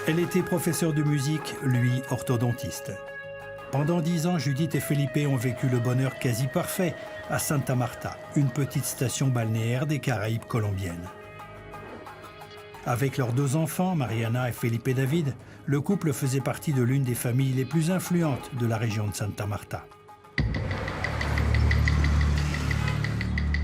Elle était professeure de musique, lui orthodontiste. Pendant 10 ans, Judith et Felipe ont vécu le bonheur quasi parfait à Santa Marta, une petite station balnéaire des Caraïbes colombiennes. Avec leurs 2 enfants, Mariana et Felipe David, le couple faisait partie de l'une des familles les plus influentes de la région de Santa Marta.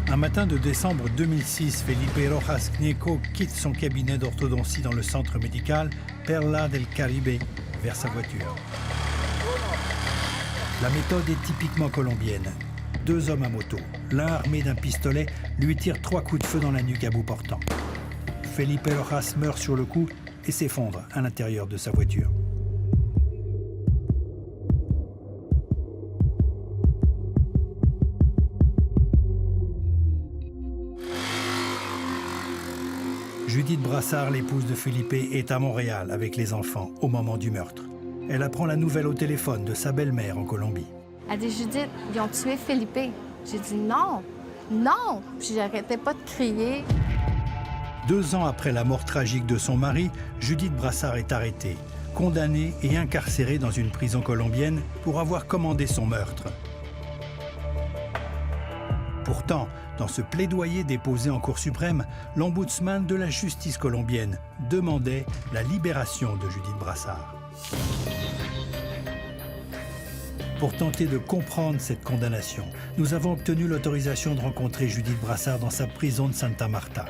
Un matin de décembre 2006, Felipe Rojas Gnecco quitte son cabinet d'orthodontie dans le centre médical Perla del Caribe vers sa voiture. La méthode est typiquement colombienne. 2 hommes à moto, l'un armé d'un pistolet, lui tire 3 coups de feu dans la nuque à bout portant. Felipe Rojas meurt sur le coup et s'effondre à l'intérieur de sa voiture. Judith Brassard, l'épouse de Felipe, est à Montréal avec les enfants au moment du meurtre. Elle apprend la nouvelle au téléphone de sa belle-mère en Colombie. Elle dit « Judith, ils ont tué Felipe. » J'ai dit « Non, non! » Puis j'arrêtais pas de crier. 2 ans après la mort tragique de son mari, Judith Brassard est arrêtée, condamnée et incarcérée dans une prison colombienne pour avoir commandé son meurtre. Pourtant, dans ce plaidoyer déposé en Cour suprême, l'ombudsman de la justice colombienne demandait la libération de Judith Brassard. Pour tenter de comprendre cette condamnation, nous avons obtenu l'autorisation de rencontrer Judith Brassard dans sa prison de Santa Marta.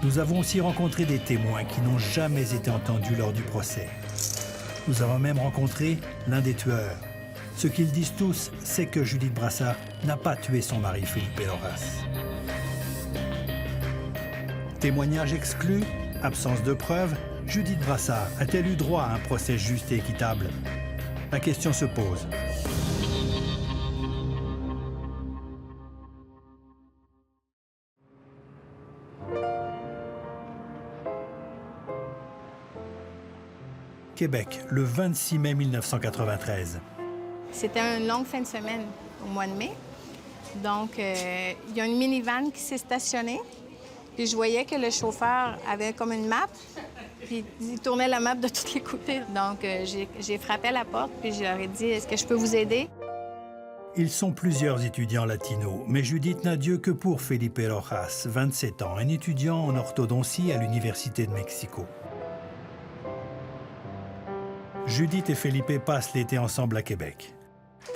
Nous avons aussi rencontré des témoins qui n'ont jamais été entendus lors du procès. Nous avons même rencontré l'un des tueurs. Ce qu'ils disent tous, c'est que Judith Brassard n'a pas tué son mari Felipe Rojas. Témoignage exclu, absence de preuves, Judith Brassard a-t-elle eu droit à un procès juste et équitable? La question se pose. Québec, le 26 mai 1993. C'était une longue fin de semaine au mois de mai. Donc, il y a une minivan qui s'est stationnée. Puis je voyais que le chauffeur avait comme une map. Puis il tournait la map de tous les côtés. Donc, j'ai frappé à la porte, puis je leur ai dit « Est-ce que je peux vous aider? » Ils sont plusieurs étudiants latinos, mais Judith n'a Dieu que pour Felipe Rojas, 27 ans, un étudiant en orthodontie à l'Université de Mexico. Judith et Felipe passent l'été ensemble à Québec,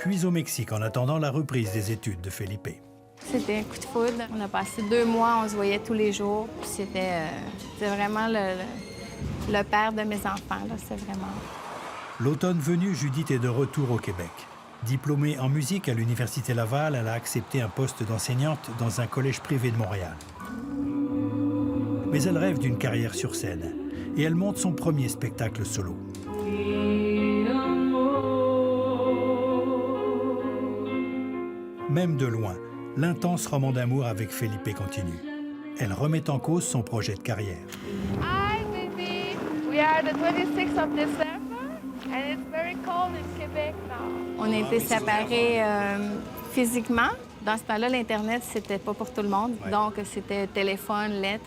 puis au Mexique en attendant la reprise des études de Felipe. C'était un coup de foudre. On a passé 2 mois, on se voyait tous les jours. Puis c'était vraiment le père de mes enfants, là. C'est vraiment... L'automne venu, Judith est de retour au Québec. Diplômée en musique à l'Université Laval, elle a accepté un poste d'enseignante dans un collège privé de Montréal. Mais elle rêve d'une carrière sur scène et elle monte son premier spectacle solo. Même de loin, l'intense roman d'amour avec Felipe continue. Elle remet en cause son projet de carrière. Hi, baby. We are the 26th of December, and it's very cold in Quebec now. On a été séparés physiquement. Dans ce temps-là, l'Internet, c'était pas pour tout le monde. Ouais. Donc, c'était téléphone, lettres.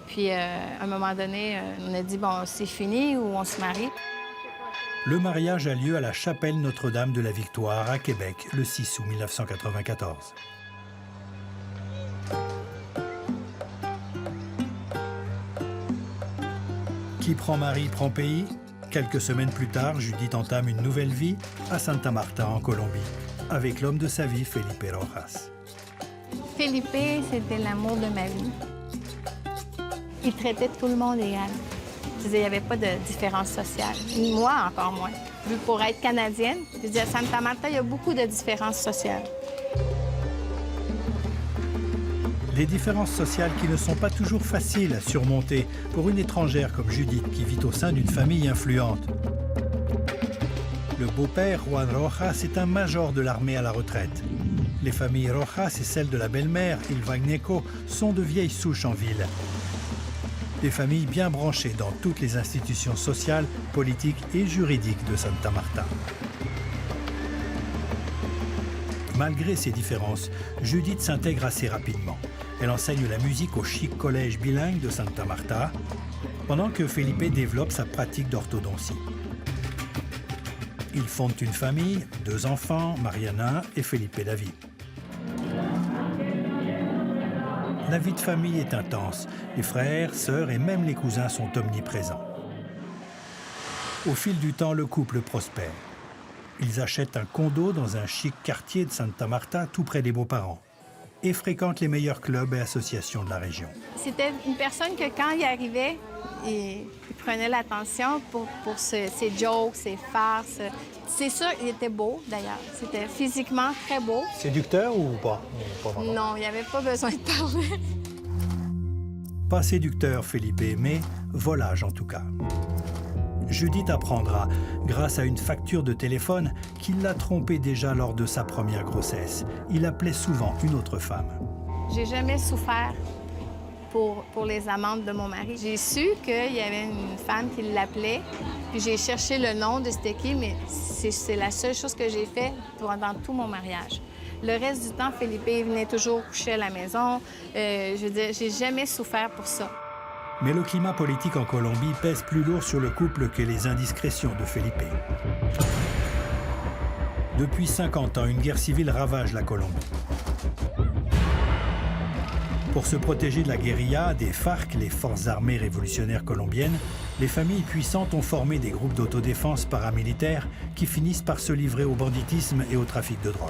Puis, à un moment donné, on a dit, bon, c'est fini ou on se marie. Le mariage a lieu à la chapelle Notre-Dame de la Victoire à Québec le 6 août 1994. Qui prend mari prend pays. Quelques semaines plus tard, Judith entame une nouvelle vie à Santa Marta en Colombie, avec l'homme de sa vie, Felipe Rojas. Felipe, c'était l'amour de ma vie. Il traitait tout le monde égal. Il n'y avait pas de différence sociale. Moi, encore moins. Vu pour être canadienne, je dis à Santa Marta, il y a beaucoup de différences sociales. Des différences sociales qui ne sont pas toujours faciles à surmonter pour une étrangère comme Judith qui vit au sein d'une famille influente. Le beau-père, Juan Rojas, est un major de l'armée à la retraite. Les familles Rojas et celles de la belle-mère, Ilva Gnecco, sont de vieilles souches en ville. Des familles bien branchées dans toutes les institutions sociales, politiques et juridiques de Santa Marta. Malgré ces différences, Judith s'intègre assez rapidement. Elle enseigne la musique au chic collège bilingue de Santa Marta. pendant que Felipe développe sa pratique d'orthodontie. Ils fondent une famille, 2 enfants, Mariana et Felipe David. La vie de famille est intense. Les frères, sœurs et même les cousins sont omniprésents. Au fil du temps, le couple prospère. Ils achètent un condo dans un chic quartier de Santa Marta, tout près des beaux-parents, et fréquentent les meilleurs clubs et associations de la région. C'était une personne que quand il arrivait, il prenait l'attention pour ses jokes, ses farces. C'est sûr, il était beau d'ailleurs. C'était physiquement très beau. Séducteur ou pas? Non, il n'y avait pas besoin de parler. Pas séducteur, Felipe, mais volage en tout cas. Judith apprendra, grâce à une facture de téléphone, qu'il l'a trompée déjà lors de sa première grossesse. Il appelait souvent une autre femme. J'ai jamais souffert pour les amendes de mon mari. J'ai su qu'il y avait une femme qui l'appelait, puis j'ai cherché le nom de c'était qui, mais c'est la seule chose que j'ai fait pendant tout mon mariage. Le reste du temps, Felipe venait toujours coucher à la maison. Je veux dire, j'ai jamais souffert pour ça. Mais le climat politique en Colombie pèse plus lourd sur le couple que les indiscrétions de Felipe. Depuis 50 ans, une guerre civile ravage la Colombie. Pour se protéger de la guérilla, des FARC, les Forces armées révolutionnaires colombiennes, les familles puissantes ont formé des groupes d'autodéfense paramilitaires qui finissent par se livrer au banditisme et au trafic de drogue.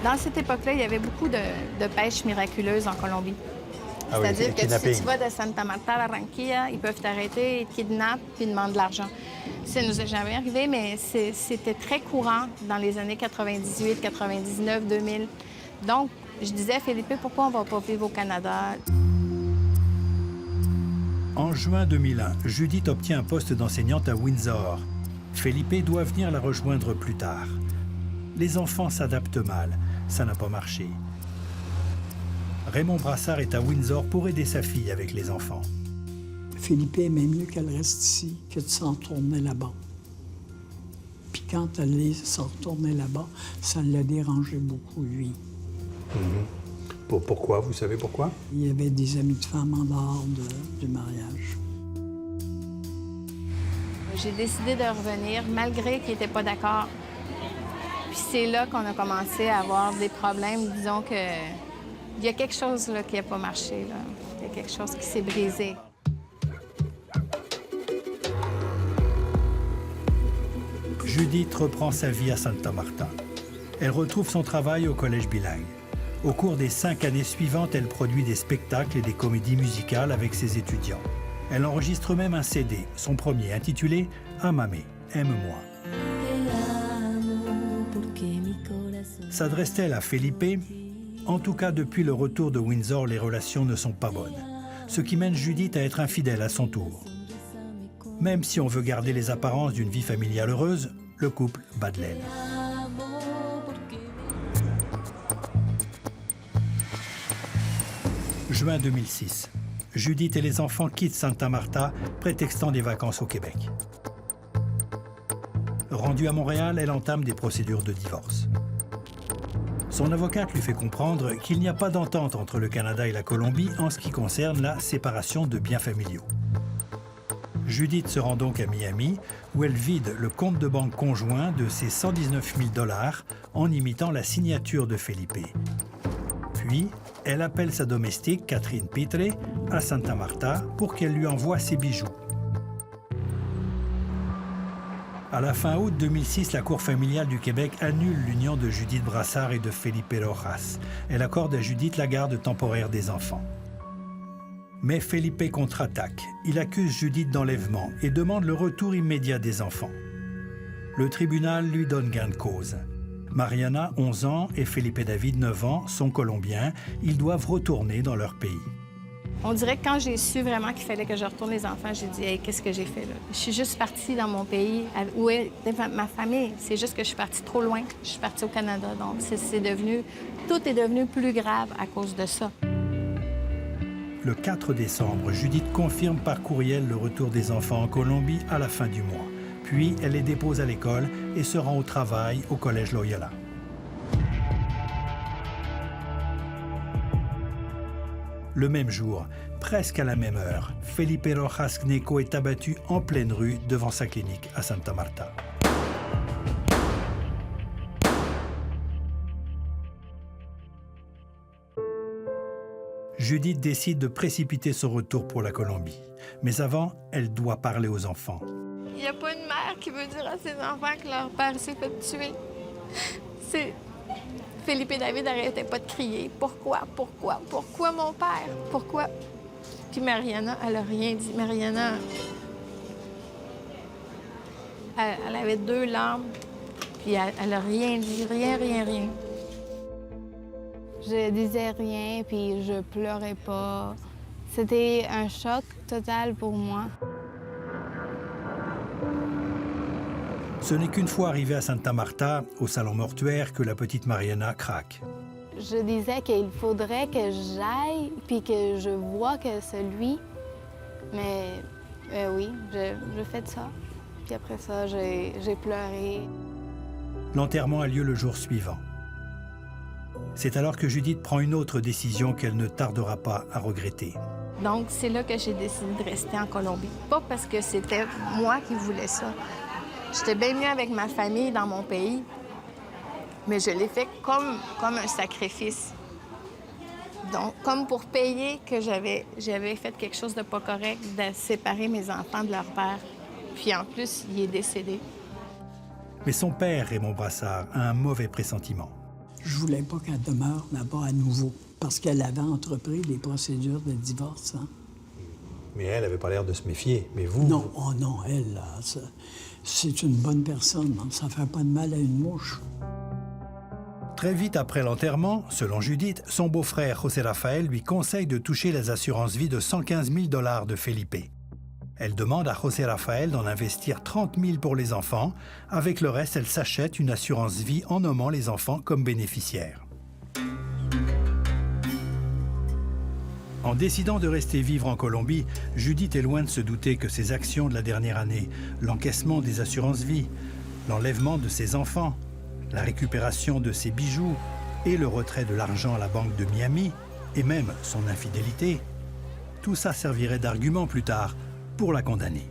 Dans cette époque-là, il y avait beaucoup de pêche miraculeuse en Colombie. C'est-à-dire que si tu vas de Santa Marta à Barranquilla, ils peuvent t'arrêter, ils te kidnappent puis ils demandent de l'argent. Ça nous est jamais arrivé, mais c'était très courant dans les années 98, 99, 2000. Donc, je disais à Felipe, pourquoi on ne va pas vivre au Canada? En juin 2001, Judith obtient un poste d'enseignante à Windsor. Felipe doit venir la rejoindre plus tard. Les enfants s'adaptent mal. Ça n'a pas marché. Raymond Brassard est à Windsor pour aider sa fille avec les enfants. Felipe aimait mieux qu'elle reste ici que de s'en retourner là-bas. Puis quand elle est s'en retourner là-bas, ça l'a dérangé beaucoup, lui. Pourquoi? Vous savez pourquoi? Il y avait des amis de femmes en dehors du mariage. J'ai décidé de revenir malgré qu'il n'était pas d'accord. Puis c'est là qu'on a commencé à avoir des problèmes. Disons que il y a quelque chose là, qui n'a pas marché. Là. Il y a quelque chose qui s'est brisé. Judith reprend sa vie à Santa Marta. Elle retrouve son travail au collège bilingue. Au cours des 5 années suivantes, elle produit des spectacles et des comédies musicales avec ses étudiants. Elle enregistre même un CD, son premier, intitulé « Amame, aime-moi ». S'adresse-t-elle à Felipe? En tout cas, depuis le retour de Windsor, les relations ne sont pas bonnes. Ce qui mène Judith à être infidèle à son tour. Même si on veut garder les apparences d'une vie familiale heureuse, le couple bat de l'aile. Juin 2006. Judith et les enfants quittent Santa Marta, prétextant des vacances au Québec. Rendue à Montréal, elle entame des procédures de divorce. Son avocate lui fait comprendre qu'il n'y a pas d'entente entre le Canada et la Colombie en ce qui concerne la séparation de biens familiaux. Judith se rend donc à Miami, où elle vide le compte de banque conjoint de ses 119 000 $ en imitant la signature de Felipe. Puis, elle appelle sa domestique, Catherine Pitre, à Santa Marta pour qu'elle lui envoie ses bijoux. À la fin août 2006, la Cour familiale du Québec annule l'union de Judith Brassard et de Felipe Rojas. Elle accorde à Judith la garde temporaire des enfants. Mais Felipe contre-attaque. Il accuse Judith d'enlèvement et demande le retour immédiat des enfants. Le tribunal lui donne gain de cause. Mariana, 11 ans, et Felipe David, 9 ans, sont colombiens. Ils doivent retourner dans leur pays. On dirait que quand j'ai su vraiment qu'il fallait que je retourne les enfants, j'ai dit hey, « qu'est-ce que j'ai fait là? » Je suis juste partie dans mon pays, où est ma famille. C'est juste que je suis partie trop loin. Je suis partie au Canada, donc tout est devenu plus grave à cause de ça. Le 4 décembre, Judith confirme par courriel le retour des enfants en Colombie à la fin du mois. Puis, elle les dépose à l'école et se rend au travail au Collège Loyola. Le même jour, presque à la même heure, Felipe Rojas Gnecco est abattu en pleine rue devant sa clinique à Santa Marta. Judith décide de précipiter son retour pour la Colombie. Mais avant, elle doit parler aux enfants. Il n'y a pas une mère qui veut dire à ses enfants que leur père s'est fait tuer. Felipe David n'arrêtait pas de crier. Pourquoi? Pourquoi? Pourquoi mon père? Pourquoi? Puis Mariana, elle n'a rien dit. Mariana, elle avait 2 larmes, puis elle n'a rien dit. Rien. Je disais rien, puis je pleurais pas. C'était un choc total pour moi. Ce n'est qu'une fois arrivée à Santa Marta, au salon mortuaire, que la petite Mariana craque. Je disais qu'il faudrait que j'aille, puis que je vois que c'est lui. Mais oui, je fais ça. Puis après ça, j'ai pleuré. L'enterrement a lieu le jour suivant. C'est alors que Judith prend une autre décision qu'elle ne tardera pas à regretter. Donc, c'est là que j'ai décidé de rester en Colombie. Pas parce que c'était moi qui voulais ça. J'étais bien mieux avec ma famille dans mon pays, mais je l'ai fait comme un sacrifice. Donc, comme pour payer que j'avais fait quelque chose de pas correct, de séparer mes enfants de leur père. Puis en plus, il est décédé. Mais son père, Raymond Brassard, a un mauvais pressentiment. Je voulais pas qu'elle demeure là-bas à nouveau, parce qu'elle avait entrepris des procédures de divorce. Hein? Mais elle avait pas l'air de se méfier. Mais vous... Non, oh non, elle, là, c'est une bonne personne. Hein? Ça fait pas de mal à une mouche. Très vite après l'enterrement, selon Judith, son beau-frère José Rafael lui conseille de toucher les assurances-vie de 115 000 $ de Felipe. Elle demande à José Rafael d'en investir 30 000 pour les enfants. Avec le reste, elle s'achète une assurance-vie en nommant les enfants comme bénéficiaires. En décidant de rester vivre en Colombie, Judith est loin de se douter que ses actions de la dernière année, l'encaissement des assurances-vie, l'enlèvement de ses enfants, la récupération de ses bijoux et le retrait de l'argent à la banque de Miami, et même son infidélité, tout ça servirait d'argument plus tard pour la condamner.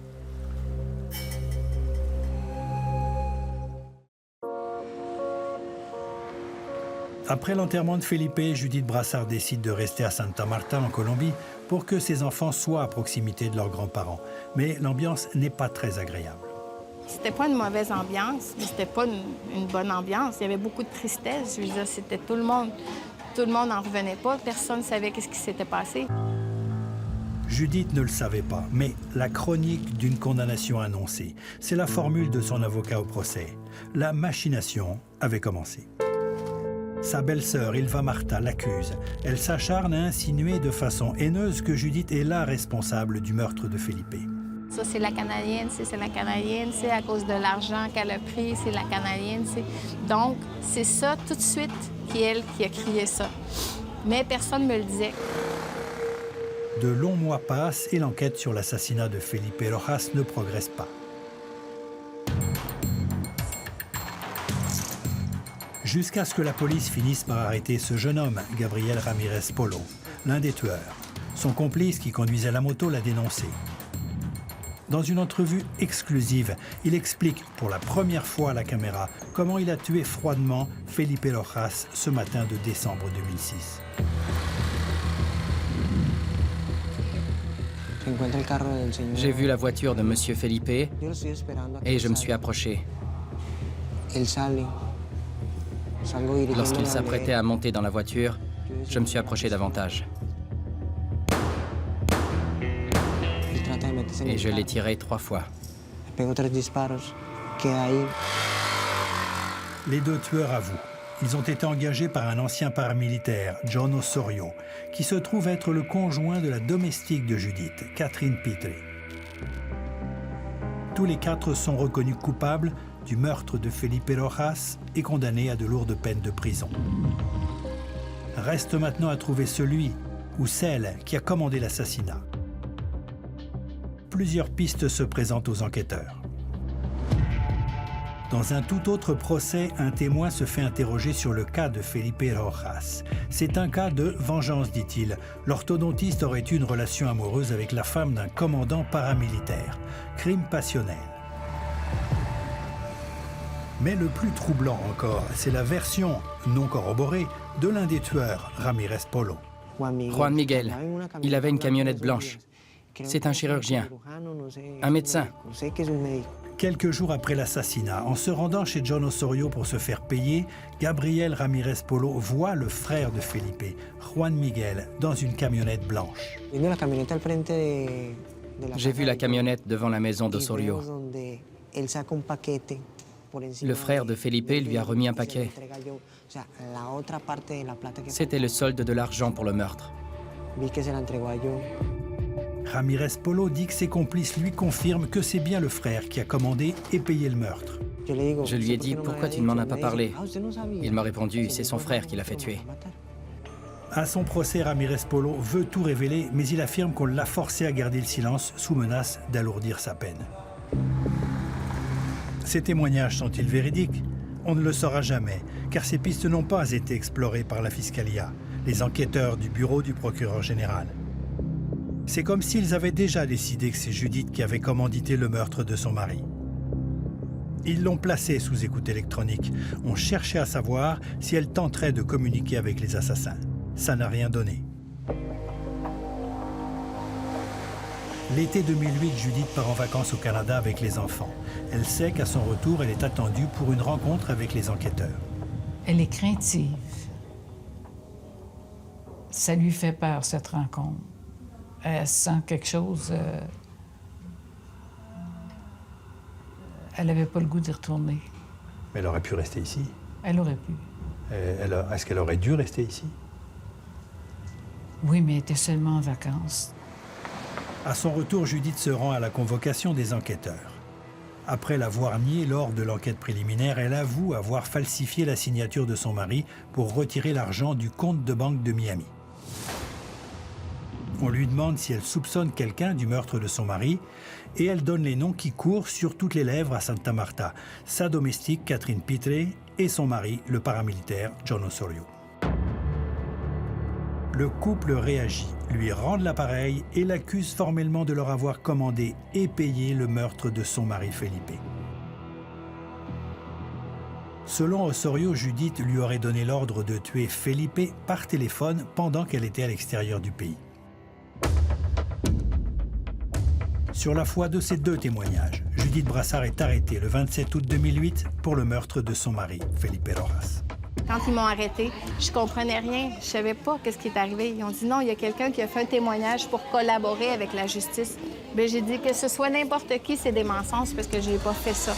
Après l'enterrement de Felipe, Judith Brassard décide de rester à Santa Marta, en Colombie, pour que ses enfants soient à proximité de leurs grands-parents. Mais l'ambiance n'est pas très agréable. C'était pas une mauvaise ambiance, mais c'était pas une bonne ambiance. Il y avait beaucoup de tristesse. Je veux dire, c'était tout le monde n'en revenait pas. Personne ne savait qu'est-ce qui s'était passé. Judith ne le savait pas, mais la chronique d'une condamnation annoncée, c'est la formule de son avocat au procès. La machination avait commencé. Sa belle-sœur, Ilva Marta, l'accuse. Elle s'acharne à insinuer de façon haineuse que Judith est la responsable du meurtre de Felipe. Ça, c'est la Canadienne, c'est la Canadienne, c'est à cause de l'argent qu'elle a pris, c'est la Canadienne. Donc, c'est ça tout de suite qui est elle qui a crié ça. Mais personne ne me le disait. De longs mois passent et l'enquête sur l'assassinat de Felipe Rojas ne progresse pas. Jusqu'à ce que la police finisse par arrêter ce jeune homme, Gabriel Ramirez Polo, l'un des tueurs. Son complice qui conduisait la moto l'a dénoncé. Dans une entrevue exclusive, il explique pour la première fois à la caméra comment il a tué froidement Felipe Rojas ce matin de décembre 2006. J'ai vu la voiture de Monsieur Felipe et je me suis approché. Lorsqu'il s'apprêtait à monter dans la voiture, je me suis approché davantage. Et je l'ai tiré 3 fois. Les 2 tueurs avouent. Ils ont été engagés par un ancien paramilitaire, John Osorio, qui se trouve être le conjoint de la domestique de Judith, Catherine Petrie. Tous les 4 sont reconnus coupables du meurtre de Felipe Rojas et condamnés à de lourdes peines de prison. Reste maintenant à trouver celui ou celle qui a commandé l'assassinat. Plusieurs pistes se présentent aux enquêteurs. Dans un tout autre procès, un témoin se fait interroger sur le cas de Felipe Rojas. C'est un cas de vengeance, dit-il. L'orthodontiste aurait eu une relation amoureuse avec la femme d'un commandant paramilitaire. Crime passionnel. Mais le plus troublant encore, c'est la version non corroborée de l'un des tueurs, Ramírez Polo. Juan Miguel, il avait une camionnette blanche. C'est un chirurgien, un médecin. Quelques jours après l'assassinat, en se rendant chez John Osorio pour se faire payer, Gabriel Ramírez Polo voit le frère de Felipe, Juan Miguel, dans une camionnette blanche. J'ai vu la camionnette devant la maison d'Osorio. Le frère de Felipe lui a remis un paquet. C'était le solde de l'argent pour le meurtre. Ramírez Polo dit que ses complices lui confirment que c'est bien le frère qui a commandé et payé le meurtre. Je lui ai dit, pourquoi tu ne m'en as pas parlé? Il m'a répondu, c'est son frère qui l'a fait tuer. À son procès, Ramírez Polo veut tout révéler, mais il affirme qu'on l'a forcé à garder le silence sous menace d'alourdir sa peine. Ces témoignages sont-ils véridiques? On ne le saura jamais, car ces pistes n'ont pas été explorées par la Fiscalia, les enquêteurs du bureau du procureur général. C'est comme s'ils avaient déjà décidé que c'est Judith qui avait commandité le meurtre de son mari. Ils l'ont placée sous écoute électronique. On cherchait à savoir si elle tenterait de communiquer avec les assassins. Ça n'a rien donné. L'été 2008, Judith part en vacances au Canada avec les enfants. Elle sait qu'à son retour, elle est attendue pour une rencontre avec les enquêteurs. Elle est craintive. Ça lui fait peur, cette rencontre. Elle sent quelque chose. Elle n'avait pas le goût d'y retourner. Mais elle aurait pu rester ici. Elle aurait pu. Est-ce qu'elle aurait dû rester ici? Oui, mais elle était seulement en vacances. À son retour, Judith se rend à la convocation des enquêteurs. Après l'avoir nié lors de l'enquête préliminaire, elle avoue avoir falsifié la signature de son mari pour retirer l'argent du compte de banque de Miami. On lui demande si elle soupçonne quelqu'un du meurtre de son mari et elle donne les noms qui courent sur toutes les lèvres à Santa Marta, sa domestique Catherine Pitre et son mari, le paramilitaire John Osorio. Le couple réagit, lui rend l'appareil et l'accuse formellement de leur avoir commandé et payé le meurtre de son mari Felipe. Selon Osorio, Judith lui aurait donné l'ordre de tuer Felipe par téléphone pendant qu'elle était à l'extérieur du pays. Sur la foi de ces deux témoignages, Judith Brassard est arrêtée le 27 août 2008 pour le meurtre de son mari, Felipe Rojas. Quand ils m'ont arrêtée, je comprenais rien. Je savais pas qu'est-ce qui est arrivé. Ils ont dit non, il y a quelqu'un qui a fait un témoignage pour collaborer avec la justice. Bien, j'ai dit que ce soit n'importe qui, c'est des mensonges parce que j'ai pas fait ça.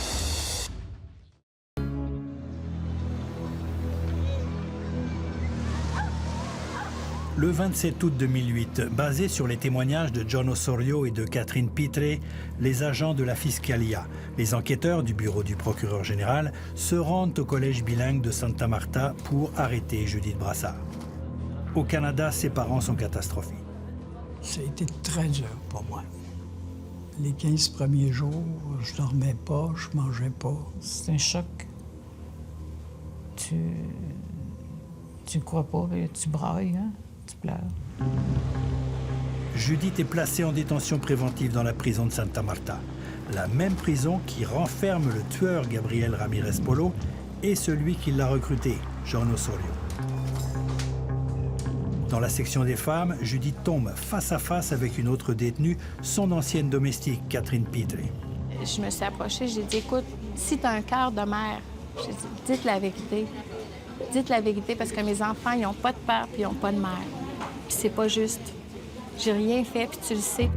Le 27 août 2008, basé sur les témoignages de John Osorio et de Catherine Pitre, les agents de la Fiscalia, les enquêteurs du bureau du procureur général, se rendent au collège bilingue de Santa Marta pour arrêter Judith Brassard. Au Canada, ses parents sont catastrophés. Ça a été très dur pour moi. Les 15 premiers jours, je dormais pas, je mangeais pas. C'est un choc. Tu ne crois pas, tu brailles, hein? Tu pleures. Judith est placée en détention préventive dans la prison de Santa Marta, la même prison qui renferme le tueur Gabriel Ramírez Polo et celui qui l'a recruté, John Osorio. Dans la section des femmes, Judith tombe face à face avec une autre détenue, son ancienne domestique, Catherine Pitre. Je me suis approchée, j'ai dit, écoute, si tu as un cœur de mère, j'ai dit, dites la vérité. Dites la vérité parce que mes enfants, ils n'ont pas de père puis ils n'ont pas de mère. Puis c'est pas juste. J'ai rien fait, puis tu le sais.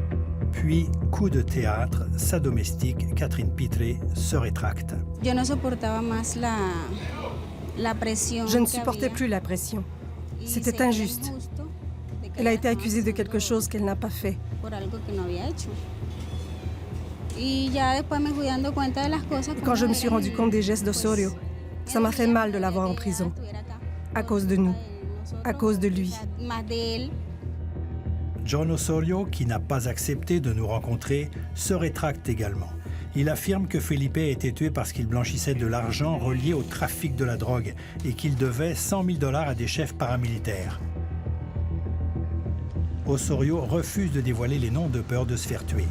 Puis, coup de théâtre, sa domestique, Catherine Pitre, se rétracte. Je ne supportais plus la pression. C'était injuste. Elle a été accusée de quelque chose qu'elle n'a pas fait. Et quand je me suis rendu compte des gestes d'Osorio, ça m'a fait mal de l'avoir en prison. À cause de nous. À cause de lui. John Osorio, qui n'a pas accepté de nous rencontrer, se rétracte également. Il affirme que Felipe a été tué parce qu'il blanchissait de l'argent relié au trafic de la drogue et qu'il devait 100 000 $ à des chefs paramilitaires. Osorio refuse de dévoiler les noms de peur de se faire tuer.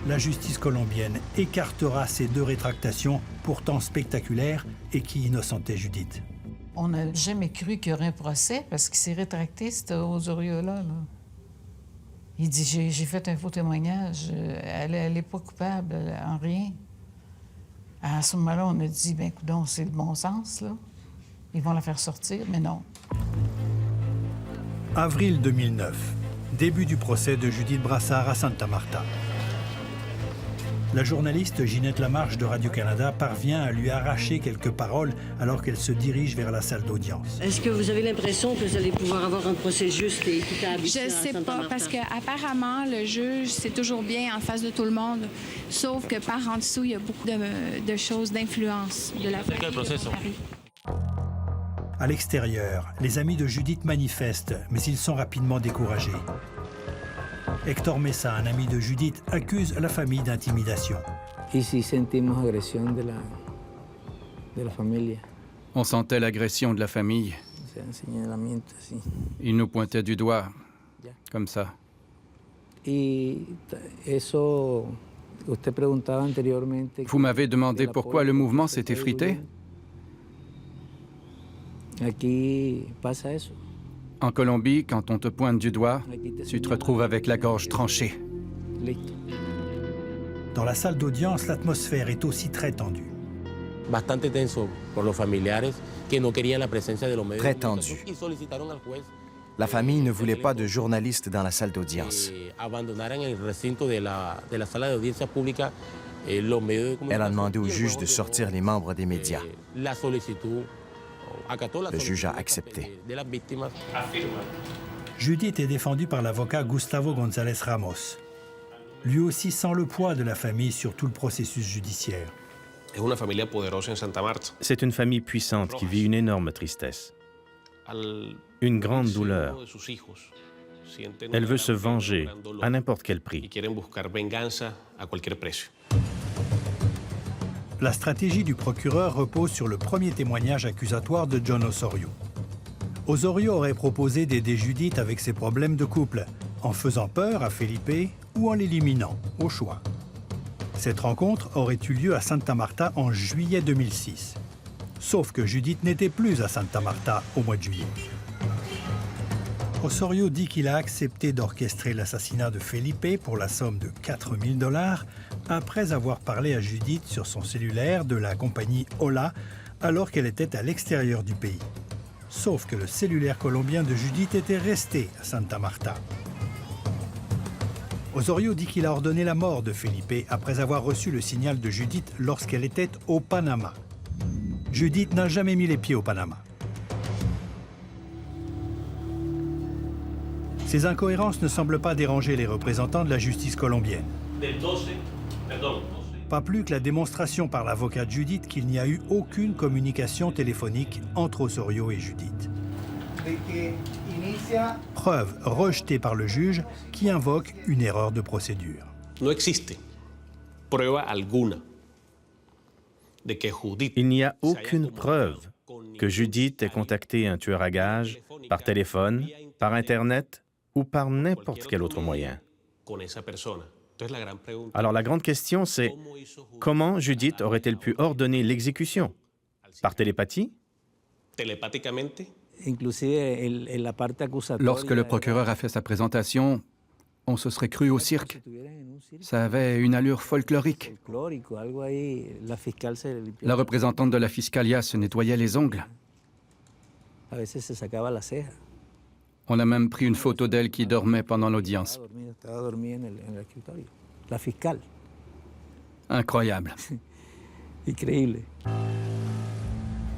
La justice colombienne écartera ces deux rétractations, pourtant spectaculaires, et qui innocentaient Judith. On n'a jamais cru qu'il y aurait un procès parce qu'il s'est rétracté, cet Osorio-là. Il dit, j'ai fait un faux témoignage, elle n'est pas coupable en rien. À ce moment-là, on a dit, bien, coudonc, c'est le bon sens, là. Ils vont la faire sortir, mais non. Avril 2009, début du procès de Judith Brassard à Santa Marta. La journaliste Ginette Lamarche de Radio-Canada parvient à lui arracher quelques paroles alors qu'elle se dirige vers la salle d'audience. Est-ce que vous avez l'impression que vous allez pouvoir avoir un procès juste et équitable? Je ne sais pas, parce qu'apparemment, le juge, c'est toujours bien en face de tout le monde, sauf que par en dessous, il y a beaucoup de choses d'influence de la famille de Paris. À l'extérieur, les amis de Judith manifestent, mais ils sont rapidement découragés. Hector Messa, un ami de Judith, accuse la famille d'intimidation. On sentait l'agression de la famille. Ils nous pointaient du doigt, comme ça. Vous m'avez demandé pourquoi le mouvement s'est effrité. En Colombie, quand on te pointe du doigt, tu te retrouves avec la gorge tranchée. Dans la salle d'audience, l'atmosphère est aussi très tendue. Très tendue. La famille ne voulait pas de journalistes dans la salle d'audience. Elle a demandé au juge de sortir les membres des médias. Le juge a accepté. Judith est défendue par l'avocat Gustavo González Ramos. Lui aussi sent le poids de la famille sur tout le processus judiciaire. C'est une famille puissante qui vit une énorme tristesse, une grande douleur. Elle veut se venger à n'importe quel prix. La stratégie du procureur repose sur le premier témoignage accusatoire de John Osorio. Osorio aurait proposé d'aider Judith avec ses problèmes de couple, en faisant peur à Felipe ou en l'éliminant, au choix. Cette rencontre aurait eu lieu à Santa Marta en juillet 2006. Sauf que Judith n'était plus à Santa Marta au mois de juillet. Osorio dit qu'il a accepté d'orchestrer l'assassinat de Felipe pour la somme de 4 000 $ après avoir parlé à Judith sur son cellulaire de la compagnie Hola alors qu'elle était à l'extérieur du pays. Sauf que le cellulaire colombien de Judith était resté à Santa Marta. Osorio dit qu'il a ordonné la mort de Felipe après avoir reçu le signal de Judith lorsqu'elle était au Panama. Judith n'a jamais mis les pieds au Panama. Ces incohérences ne semblent pas déranger les représentants de la justice colombienne. Pas plus que la démonstration par l'avocat de Judith qu'il n'y a eu aucune communication téléphonique entre Osorio et Judith. Preuve rejetée par le juge qui invoque une erreur de procédure. Il n'y a aucune preuve que Judith ait contacté un tueur à gages par téléphone, par Internet ou par n'importe quel autre moyen. Alors la grande question, c'est comment Judith aurait-elle pu ordonner l'exécution? Par télépathie? Lorsque le procureur a fait sa présentation, on se serait cru au cirque. Ça avait une allure folklorique. La représentante de la Fiscalia se nettoyait les ongles. On a même pris une photo d'elle qui dormait pendant l'audience. Incroyable.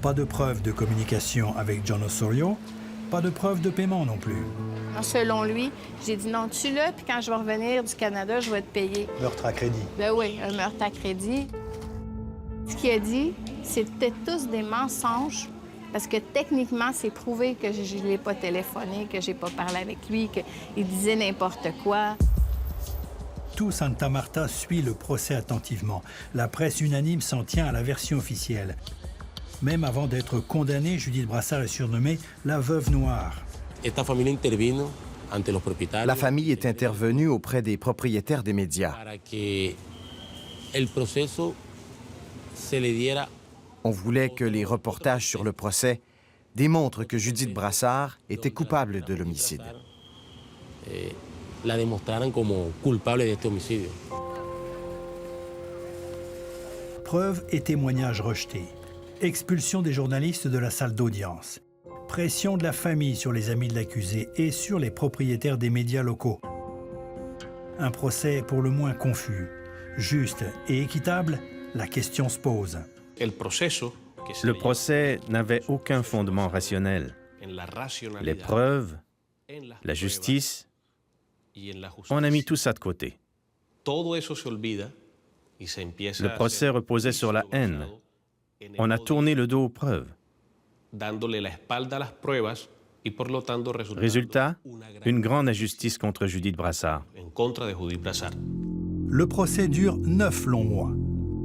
Pas de preuve de communication avec John Osorio, pas de preuve de paiement non plus. Selon lui, j'ai dit non, tue-le, puis quand je vais revenir du Canada, je vais te payer. Meurtre à crédit. Ben oui, un meurtre à crédit. Ce qu'il a dit, c'était tous des mensonges, parce que techniquement, c'est prouvé que je ne l'ai pas téléphoné, que j'ai pas parlé avec lui, qu'il disait n'importe quoi. Tout Santa Marta suit le procès attentivement. La presse unanime s'en tient à la version officielle. Même avant d'être condamnée, Judith Brassard est surnommée la veuve noire. La famille est intervenue auprès des propriétaires des médias. On voulait que les reportages sur le procès démontrent que Judith Brassard était coupable de l'homicide. Preuves et témoignages rejetés. Expulsion des journalistes de la salle d'audience. Pression de la famille sur les amis de l'accusé et sur les propriétaires des médias locaux. Un procès pour le moins confus. Juste et équitable, la question se pose. Le procès n'avait aucun fondement rationnel. Les preuves, la justice, on a mis tout ça de côté. Le procès reposait sur la haine. On a tourné le dos aux preuves. Résultat, une grande injustice contre Judith Brassard. Le procès dure 9 longs mois.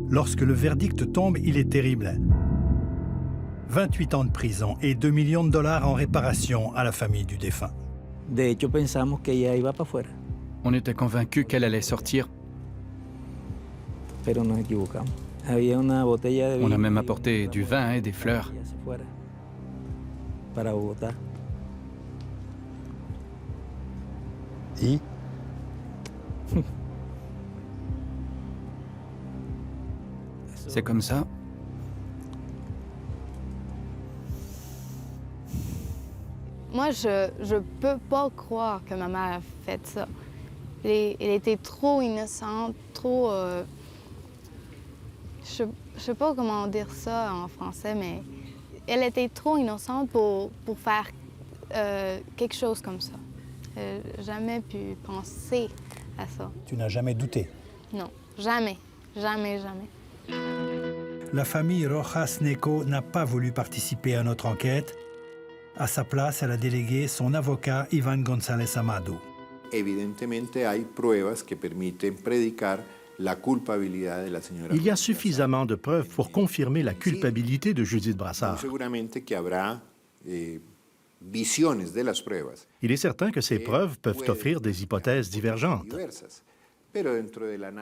Lorsque le verdict tombe, il est terrible. 28 ans de prison et 2 millions de dollars en réparation à la famille du défunt. On était convaincus qu'elle allait sortir. On a même apporté du vin et des fleurs. Et c'est comme ça. Moi, je peux pas croire que ma mère a fait ça. Elle était trop innocente, trop... je sais pas comment dire ça en français, mais elle était trop innocente pour faire quelque chose comme ça. Jamais pu penser à ça. tu n'as jamais douté. Non, jamais, jamais, jamais. La famille Rojas Neco n'a pas voulu participer à notre enquête. À sa place, elle a délégué son avocat Ivan González Amado. Il y a suffisamment de preuves pour confirmer la culpabilité de Judith Brassard. Il est certain que ces preuves peuvent offrir des hypothèses divergentes.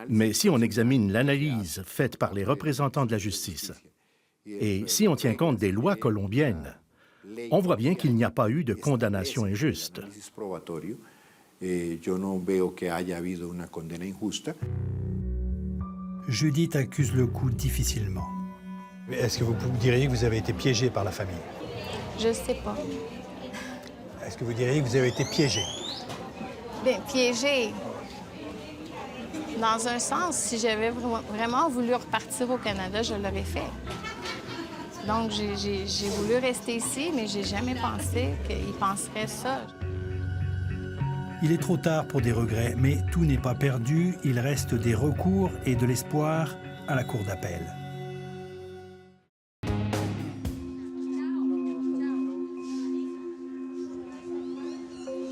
Mais si on examine l'analyse faite par les représentants de la justice, et si on tient compte des lois colombiennes, on voit bien qu'il n'y a pas eu de condamnation injuste. Judith accuse le coup difficilement. Est-ce que vous diriez que vous avez été piégé par la famille? Je sais pas. Est-ce que vous diriez que vous avez été piégé? Bien, piégé. Dans un sens, si j'avais vraiment voulu repartir au Canada, je l'aurais fait. Donc, j'ai voulu rester ici, mais j'ai jamais pensé qu'il penserait ça. Il est trop tard pour des regrets, mais tout n'est pas perdu. Il reste des recours et de l'espoir à la cour d'appel.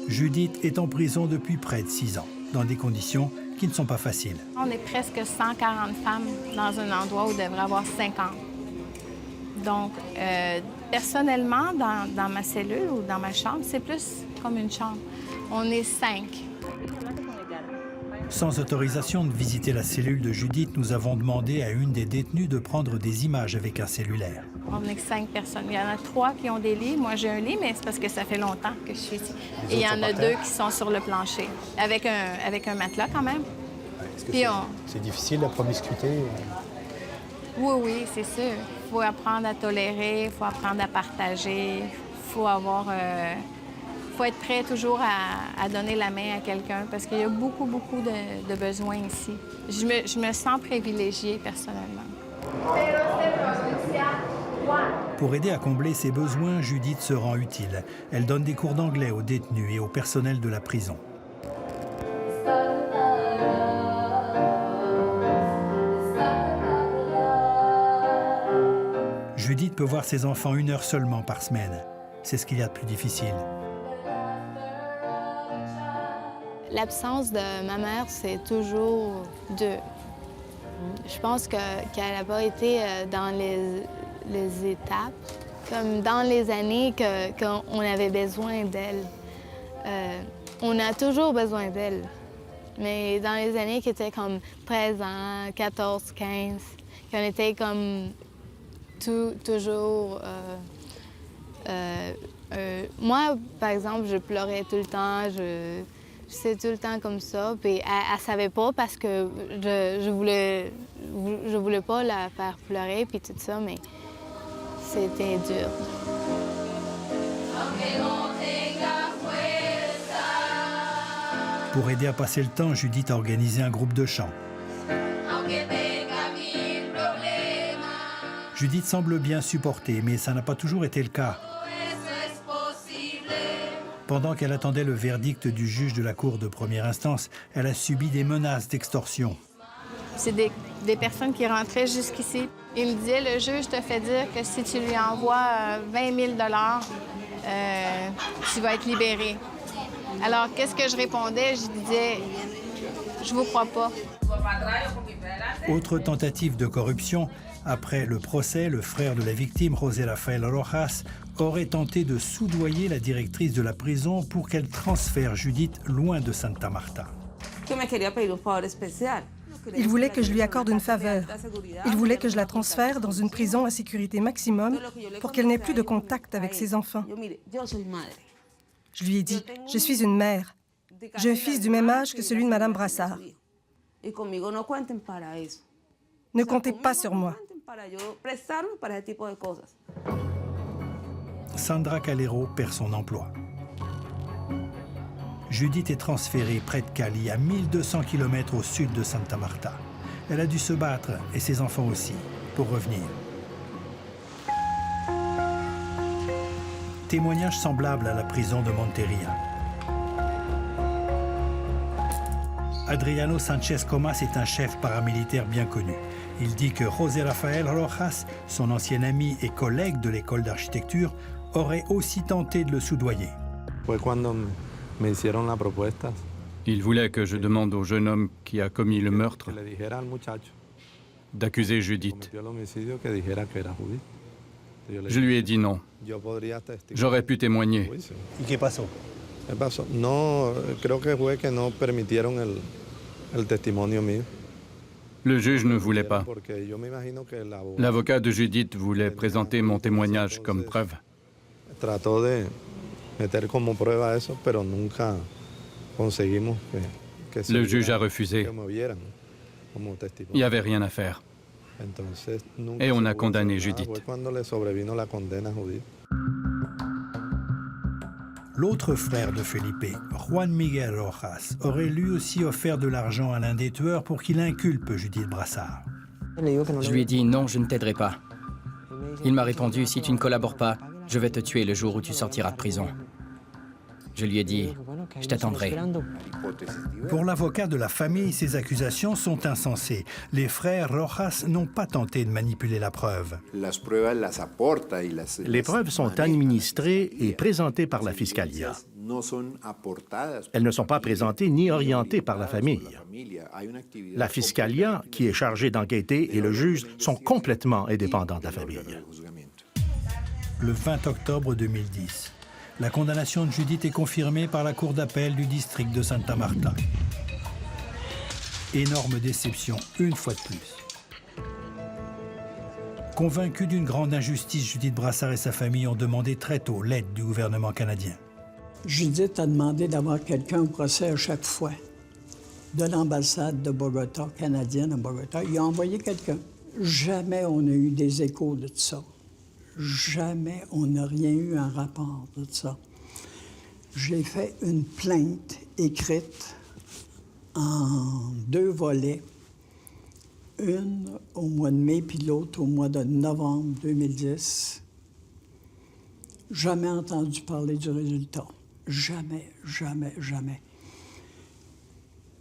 Judith est en prison depuis près de 6 ans, dans des conditions qui ne sont pas faciles. On est presque 140 femmes dans un endroit où il devrait y avoir 50. Donc, personnellement, dans ma cellule ou dans ma chambre, c'est plus comme une chambre. On est 5. Sans autorisation de visiter la cellule de Judith, nous avons demandé à une des détenues de prendre des images avec un cellulaire. On est 5 personnes. Il y en a 3 qui ont des lits. Moi, j'ai un lit, mais c'est parce que ça fait longtemps que je suis ici. Et il y en a 2 qui sont sur le plancher, avec un matelas quand même. Est-ce que c'est difficile, la promiscuité? Oui, oui, c'est sûr. Il faut apprendre à tolérer, il faut apprendre à partager, il faut faut être prêt toujours à donner la main à quelqu'un parce qu'il y a beaucoup, beaucoup de besoins ici. Je me sens privilégiée personnellement. Pour aider à combler ses besoins, Judith se rend utile. Elle donne des cours d'anglais aux détenus et au personnel de la prison. Judith peut voir ses enfants 1 heure seulement par semaine. C'est ce qu'il y a de plus difficile. L'absence de ma mère, c'est toujours dur. Je pense qu'elle n'a pas été dans les étapes, comme dans les années qu'on avait besoin d'elle. On a toujours besoin d'elle. Mais dans les années qui étaient comme 13 ans, 14, 15, qu'on était comme toujours... moi, par exemple, je pleurais tout le temps, j'étais tout le temps comme ça. Puis elle savait pas parce que je voulais pas la faire pleurer puis tout ça, mais c'était dur. Pour aider à passer le temps, Judith a organisé un groupe de chant. Judith semble bien supporter, mais ça n'a pas toujours été le cas. Pendant qu'elle attendait le verdict du juge de la cour de première instance, elle a subi des menaces d'extorsion. C'est des personnes qui rentraient jusqu'ici. Ils me disaient, le juge te fait dire que si tu lui envoies 20 000 tu vas être libéré. Alors, qu'est-ce que je répondais? Je disais, je vous crois pas. Autre tentative de corruption, après le procès, le frère de la victime, José Rafael Rojas, aurait tenté de soudoyer la directrice de la prison pour qu'elle transfère Judith loin de Santa Marta. Il voulait que je lui accorde une faveur. Il voulait que je la transfère dans une prison à sécurité maximum pour qu'elle n'ait plus de contact avec ses enfants. Je lui ai dit, je suis une mère. J'ai un fils du même âge que celui de Mme Brassard. Ne comptez pas sur moi. Sandra Calero perd son emploi. Judith est transférée près de Cali, à 1200 km au sud de Santa Marta. Elle a dû se battre, et ses enfants aussi, pour revenir. Témoignage semblable à la prison de Monteria. Adriano Sanchez Comas est un chef paramilitaire bien connu. Il dit que José Rafael Rojas, son ancien ami et collègue de l'école d'architecture, aurait aussi tenté de le soudoyer. Il voulait que je demande au jeune homme qui a commis le meurtre d'accuser Judith. Je lui ai dit non. J'aurais pu témoigner. Le juge ne voulait pas. L'avocat de Judith voulait présenter mon témoignage comme preuve. Le juge a refusé. Il n'y avait rien à faire. Et on a condamné Judith. L'autre frère de Felipe, Juan Miguel Rojas, aurait lui aussi offert de l'argent à l'un des tueurs pour qu'il inculpe Judith Brassard. Je lui ai dit non, je ne t'aiderai pas. Il m'a répondu, si tu ne collabores pas, je vais te tuer le jour où tu sortiras de prison. Je lui ai dit, je t'attendrai. Pour l'avocat de la famille, ces accusations sont insensées. Les frères Rojas n'ont pas tenté de manipuler la preuve. Les preuves sont administrées et présentées par la Fiscalia. Elles ne sont pas présentées ni orientées par la famille. La Fiscalia, qui est chargée d'enquêter, et le juge sont complètement indépendants de la famille. Le 20 octobre 2010, la condamnation de Judith est confirmée par la Cour d'appel du district de Santa Marta. Énorme déception, une fois de plus. Convaincus d'une grande injustice, Judith Brassard et sa famille ont demandé très tôt l'aide du gouvernement canadien. Judith a demandé d'avoir quelqu'un au procès à chaque fois. De l'ambassade de Bogota, canadienne à Bogota, il a envoyé quelqu'un. Jamais on n'a eu des échos de ça. Jamais on n'a rien eu un rapport de ça. J'ai fait une plainte écrite en 2 volets. Une au mois de mai, puis l'autre au mois de novembre 2010. Jamais entendu parler du résultat. Jamais, jamais, jamais.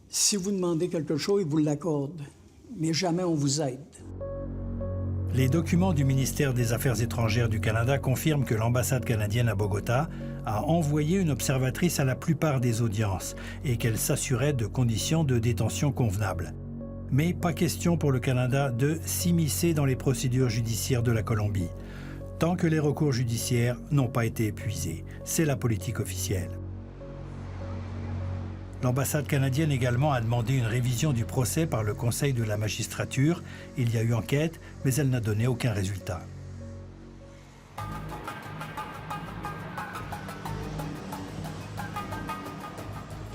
Si vous demandez quelque chose, ils vous l'accordent. Mais jamais on vous aide. Les documents du ministère des Affaires étrangères du Canada confirment que l'ambassade canadienne à Bogota a envoyé une observatrice à la plupart des audiences et qu'elle s'assurait de conditions de détention convenables. Mais pas question pour le Canada de s'immiscer dans les procédures judiciaires de la Colombie, tant que les recours judiciaires n'ont pas été épuisés. C'est la politique officielle. L'ambassade canadienne également a demandé une révision du procès par le Conseil de la magistrature. Il y a eu enquête, mais elle n'a donné aucun résultat.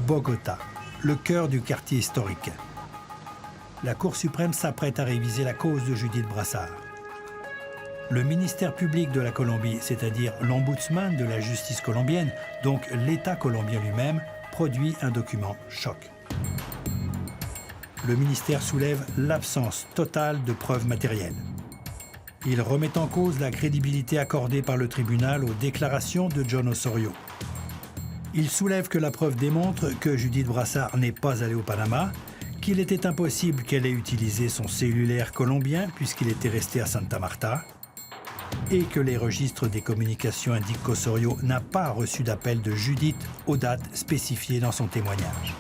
Bogota, le cœur du quartier historique. La Cour suprême s'apprête à réviser la cause de Judith Brassard. Le ministère public de la Colombie, c'est-à-dire l'ombudsman de la justice colombienne, donc l'État colombien lui-même, produit un document choc. Le ministère soulève l'absence totale de preuves matérielles. Il remet en cause la crédibilité accordée par le tribunal aux déclarations de John Osorio. Il soulève que la preuve démontre que Judith Brassard n'est pas allée au Panama, qu'il était impossible qu'elle ait utilisé son cellulaire colombien puisqu'il était resté à Santa Marta, et que les registres des communications indiquent qu'Osorio n'a pas reçu d'appel de Judith aux dates spécifiées dans son témoignage.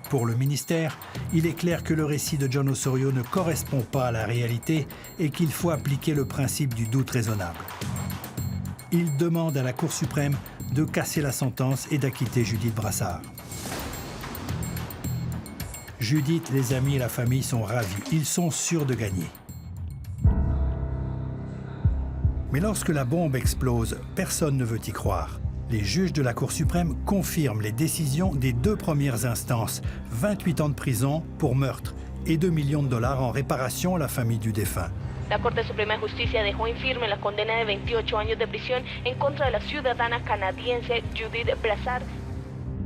Pour le ministère, il est clair que le récit de John Osorio ne correspond pas à la réalité et qu'il faut appliquer le principe du doute raisonnable. Il demande à la Cour suprême de casser la sentence et d'acquitter Judith Brassard. Judith, les amis et la famille sont ravis. Ils sont sûrs de gagner. Mais lorsque la bombe explose, personne ne veut y croire. Les juges de la Cour suprême confirment les décisions des 2 premières instances, 28 ans de prison pour meurtre et 2 millions de dollars en réparation à la famille du défunt. La Corte Suprema de Justicia dejó infirme la condena de 28 años de prisión en contra de la ciudadana canadiense Judith Brassard.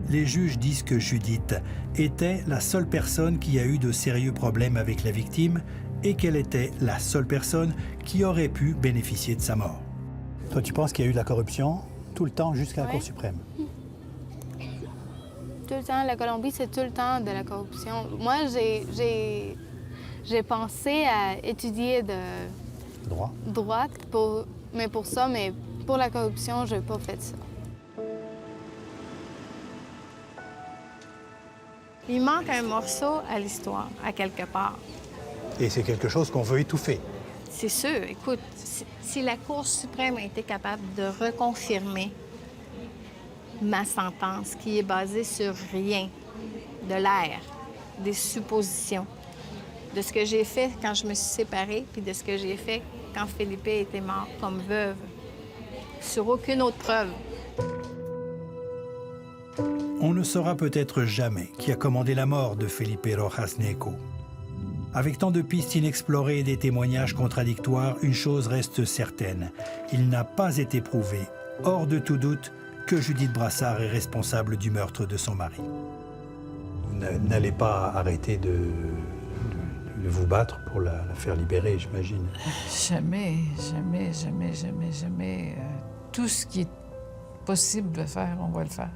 Les juges disent que Judith était la seule personne qui a eu de sérieux problèmes avec la victime et qu'elle était la seule personne qui aurait pu bénéficier de sa mort. Toi, tu penses qu'il y a eu de la corruption tout le temps jusqu'à la Cour suprême? Tout le temps, la Colombie, c'est tout le temps de la corruption. Moi, j'ai pensé à étudier de droit pour ça, mais pour la corruption, je n'ai pas fait ça. Il manque un morceau à l'histoire, à quelque part. Et c'est quelque chose qu'on veut étouffer. C'est sûr. Écoute, si la Cour suprême a été capable de reconfirmer ma sentence, qui est basée sur rien, de l'air, des suppositions, de ce que j'ai fait quand je me suis séparée, puis de ce que j'ai fait quand Felipe était mort comme veuve, sur aucune autre preuve. On ne saura peut-être jamais qui a commandé la mort de Felipe Rojas Neco. Avec tant de pistes inexplorées et des témoignages contradictoires, une chose reste certaine. Il n'a pas été prouvé, hors de tout doute, que Judith Brassard est responsable du meurtre de son mari. Vous n'allez pas arrêter de vous battre pour la faire libérer, j'imagine. Jamais, jamais, jamais, jamais, jamais. Tout ce qui est possible de faire, on va le faire.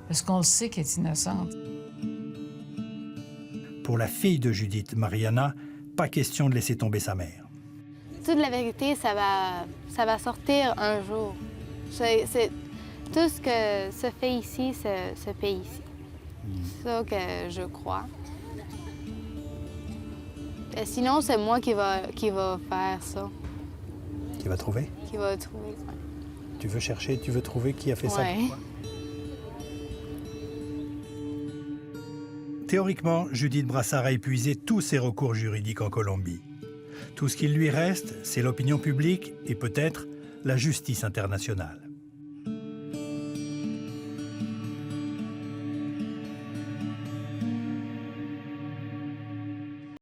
Parce qu'on le sait qu'elle est innocente. Pour la fille de Judith, Mariana, pas question de laisser tomber sa mère. Toute la vérité, ça va sortir un jour. Tout ce que se fait ici, se fait ici. C'est ça que je crois. Et sinon, c'est moi qui va faire ça. Qui va trouver? Qui va trouver, ouais. Tu veux chercher, tu veux trouver qui a fait ça? Théoriquement, Judith Brassard a épuisé tous ses recours juridiques en Colombie. Tout ce qu'il lui reste, c'est l'opinion publique et peut-être la justice internationale.